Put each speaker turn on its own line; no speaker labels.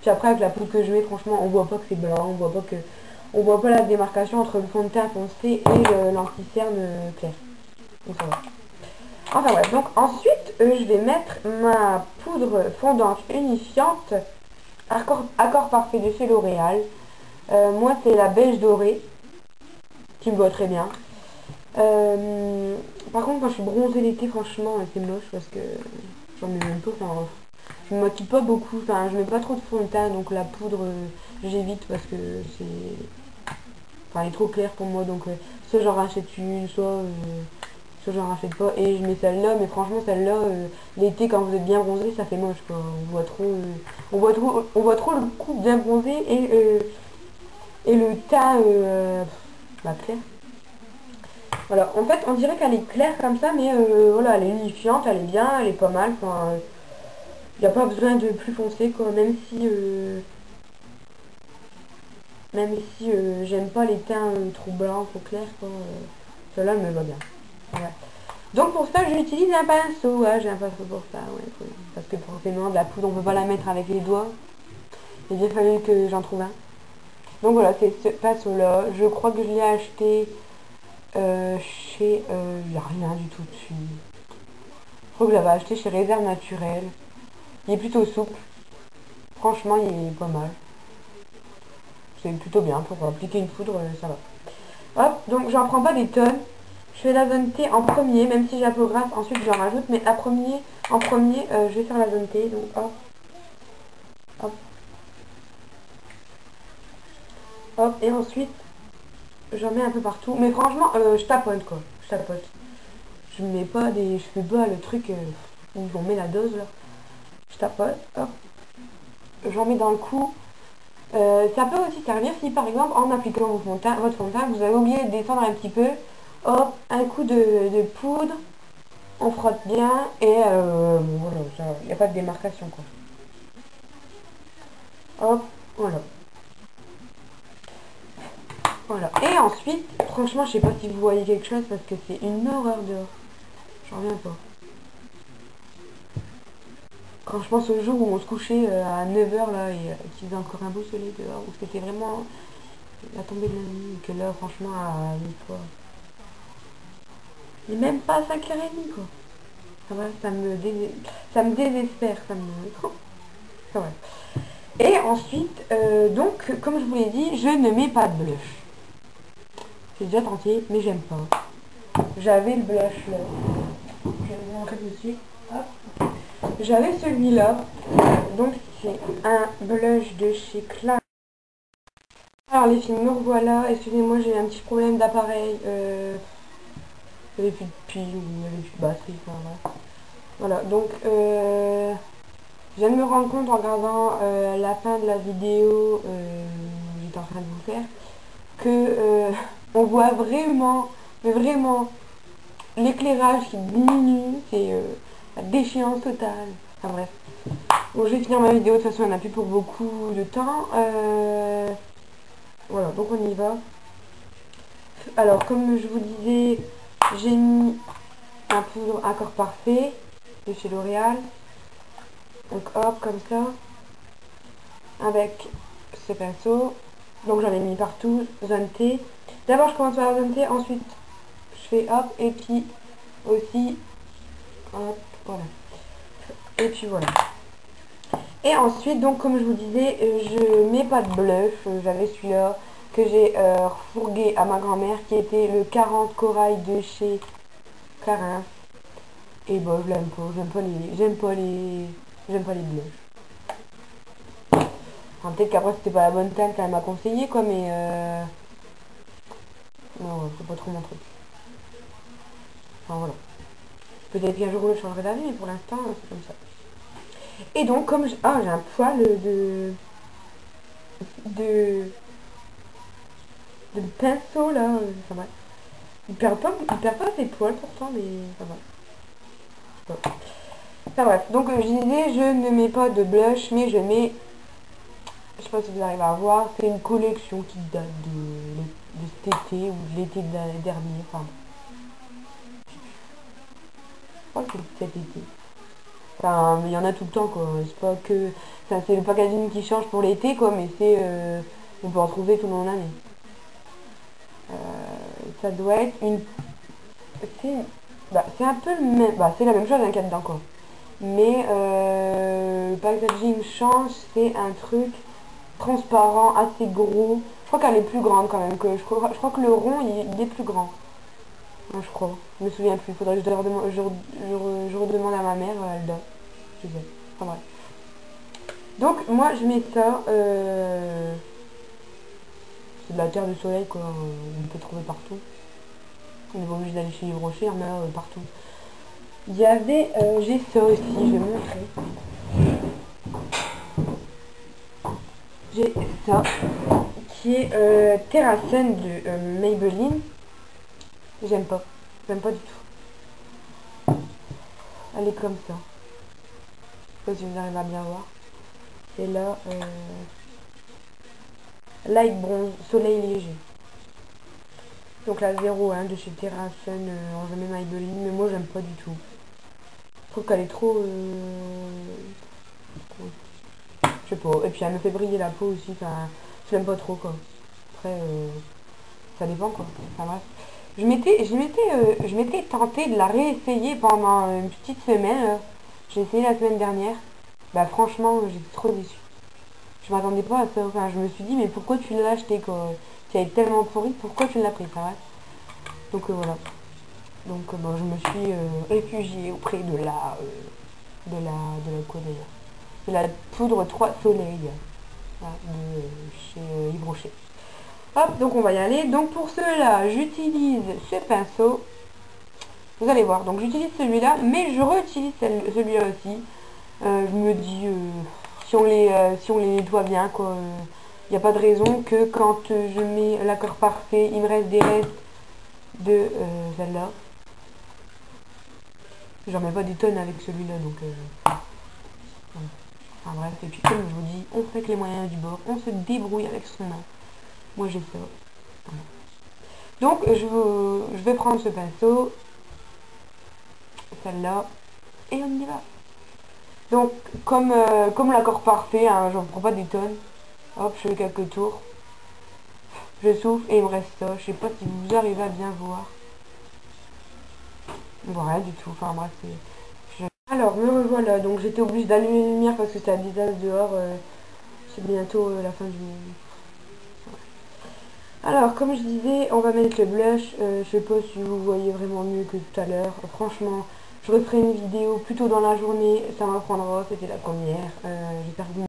Puis après avec la poudre que je mets, franchement on voit pas que c'est blanc, on voit pas la démarcation entre le fond de teint foncé et l'anti-cerne clair. Donc ça va. Enfin bref, donc ensuite je vais mettre ma poudre fondante unifiante Accord Parfait de chez L'Oréal. Moi c'est la beige dorée qui me va très bien. Par contre quand je suis bronzée l'été, franchement c'est moche parce que j'en mets même pas. Enfin, je me maquille pas beaucoup, enfin je mets pas trop de fond de teint, donc la poudre j'évite parce que c'est, enfin elle est trop claire pour moi, donc soit j'en rachète une, soit j'en rachète pas, et je mets celle-là, mais franchement celle-là l'été quand vous êtes bien bronzé ça fait moche quoi, on voit trop le cou bien bronzé et le teint clair. Voilà, en fait on dirait qu'elle est claire comme ça, mais voilà, elle est unifiante, elle est bien, elle est pas mal, enfin il n'y a pas besoin de plus foncé quoi, même si j'aime pas les teints trop blancs, trop clairs quoi, celle-là me va bien. Voilà. Donc pour ça j'utilise un pinceau, ouais, j'ai un pinceau pour ça, ouais, parce que forcément de la poudre on peut pas la mettre avec les doigts, il a bien fallu que j'en trouve un. Donc voilà, c'est ce pinceau là, je crois que je l'ai acheté chez, il n'y a rien du tout dessus, je crois que je l'avais acheté chez Réserve Naturelle, il est plutôt souple, franchement il est pas mal, c'est plutôt bien pour appliquer une poudre, ça va. Hop, donc j'en prends pas des tonnes. Je fais la zone T en premier, même si j'apographe, ensuite j'en rajoute, mais en premier, je vais faire la zone T, donc hop, hop, hop, et ensuite, j'en mets un peu partout, mais franchement, je tapote quoi, je tapote. Je fais pas le truc où on met la dose là, je tapote, hop, j'en mets dans le cou. Ça peut aussi servir si par exemple, en appliquant votre fond de teint, vous avez oublié de descendre un petit peu, hop, un coup de poudre, on frotte bien et voilà, il n'y a pas de démarcation quoi. Hop, voilà. Voilà. Et ensuite, franchement, je sais pas si vous voyez quelque chose parce que c'est une horreur dehors. J'en reviens pas. Franchement, ce jour où on se couchait à 9h là et qu'il faisait encore un beau soleil dehors, où c'était vraiment la tombée de la nuit, et que là, franchement, à 8 fois. Et même pas à 5h30 quoi. Ça va, ça me désespère, ça me. Ça va. Et ensuite, donc, comme je vous l'ai dit, je ne mets pas de blush. J'ai déjà tenté, mais j'aime pas. J'avais le blush là. Je vais vous montrer tout de suite. Hop. J'avais celui-là. Donc, c'est un blush de chez Clarins. Alors, les filles, me revoilà. Excusez-moi, j'ai un petit problème d'appareil. Il n'y avait plus de pile ou il n'y avait plus de batterie. Voilà, donc, je viens de me rendre compte en regardant la fin de la vidéo j'étais en train de vous faire, que on voit vraiment, mais vraiment, l'éclairage qui diminue, c'est la déchéance totale. Enfin bref. Bon, je vais finir ma vidéo, de toute façon, il n'y en a plus pour beaucoup de temps. Voilà, donc on y va. Alors, comme je vous disais, j'ai mis un poudre Accord Parfait de chez L'Oréal. Donc hop, comme ça, avec ce pinceau. Donc j'en ai mis partout, zone T. D'abord je commence par la zone T, ensuite je fais hop, et puis aussi, hop, voilà. Et puis voilà. Et ensuite, donc comme je vous disais, je mets pas de blush. J'avais celui-là que j'ai refourgué à ma grand-mère, qui était le 40 corail de chez Clarins. Et bon, je l'aime pas, j'aime pas les blushs. Enfin, peut-être qu'après c'était pas la bonne teinte qu'elle m'a conseillé quoi, mais non, c'est pas trop mon truc. Enfin voilà. Peut-être qu'un jour je changerai d'avis, mais pour l'instant c'est comme ça. Et donc comme j'ai un poil de pinceau là, ça va. Il perd pas ses poils pourtant, mais ça va. Enfin bref, donc je disais, je ne mets pas de blush, mais je mets, je sais pas si vous arrivez à voir, c'est une collection qui date de cet été ou de l'été de l'année dernière, enfin. Je crois que c'est cet été. Enfin, il y en a tout le temps, quoi. C'est pas que... Enfin, c'est le packaging qui change pour l'été, quoi, mais c'est... on peut en trouver tout le long de l'année. Ça doit être une... C'est... Bah, c'est un peu le même... Bah, c'est la même chose avec dedans, quoi. Mais le packaging change, c'est un truc transparent, assez gros. Je crois qu'elle est plus grande quand même. Je crois que le rond, il est plus grand. Non, je crois. Je me souviens plus. Faudrait que je redemande à ma mère. Elle doit. Je sais. Enfin bref. Donc moi je mets ça. C'est de la terre de soleil quoi. On peut trouver partout. On n'est pas obligé d'aller chez Yves Rocher, on en a partout. Il y avait. J'ai ça aussi, je vais montrer. J'ai ça. Qui est Terracen de Maybelline. J'aime pas. J'aime pas du tout. Elle est comme ça. Je sais pas si vous arrivez à bien voir. Et là, Light Bronze, Soleil Léger. Donc la 01 de chez Terracen en jamais Maybelline, mais moi j'aime pas du tout. Je trouve qu'elle est trop... je sais pas. Et puis elle me fait briller la peau aussi, enfin, je l'aime pas trop quoi. Après, ça dépend quoi. Enfin bref. Je m'étais tenté de la réessayer pendant une petite semaine. J'ai essayé la semaine dernière. Bah franchement, j'étais trop déçue. Je m'attendais pas à ça. Enfin, je me suis dit, mais pourquoi tu l'as acheté quoi? Si elle est tellement pourrie, pourquoi tu l'as pris, ça va? Donc voilà. Donc bon, je me suis réfugiée auprès de la quoi d'ailleurs? De la poudre 3 soleils voilà, de chez Yves Rocher. Hop, donc on va y aller. Donc pour cela, j'utilise ce pinceau. Vous allez voir, donc j'utilise celui-là, mais je réutilise celui-là aussi. Je me dis, si on les nettoie bien, quoi, il n'y a pas de raison que quand je mets l'accord parfait, il me reste des restes de celle-là. J'en mets pas des tonnes avec celui-là, donc... enfin bref, et puis comme je vous dis, on fait avec les moyens du bord, on se débrouille avec son main. Moi j'ai ça. Voilà. Donc je vais prendre ce pinceau, celle-là, et on y va. Donc comme l'accord parfait, hein, j'en prends pas des tonnes. Hop, je fais quelques tours. Je souffle et il me reste ça. Je sais pas si vous arrivez à bien voir. Voilà du tout. Enfin bref, alors me revoilà. Donc j'étais obligée d'allumer les lumières parce que c'est à 10h dehors. C'est bientôt la fin du monde. Alors, comme je disais, on va mettre le blush. Je sais pas si vous voyez vraiment mieux que tout à l'heure. Franchement, je referai une vidéo plutôt dans la journée. Ça m'apprendra, c'était la première. J'espère que vous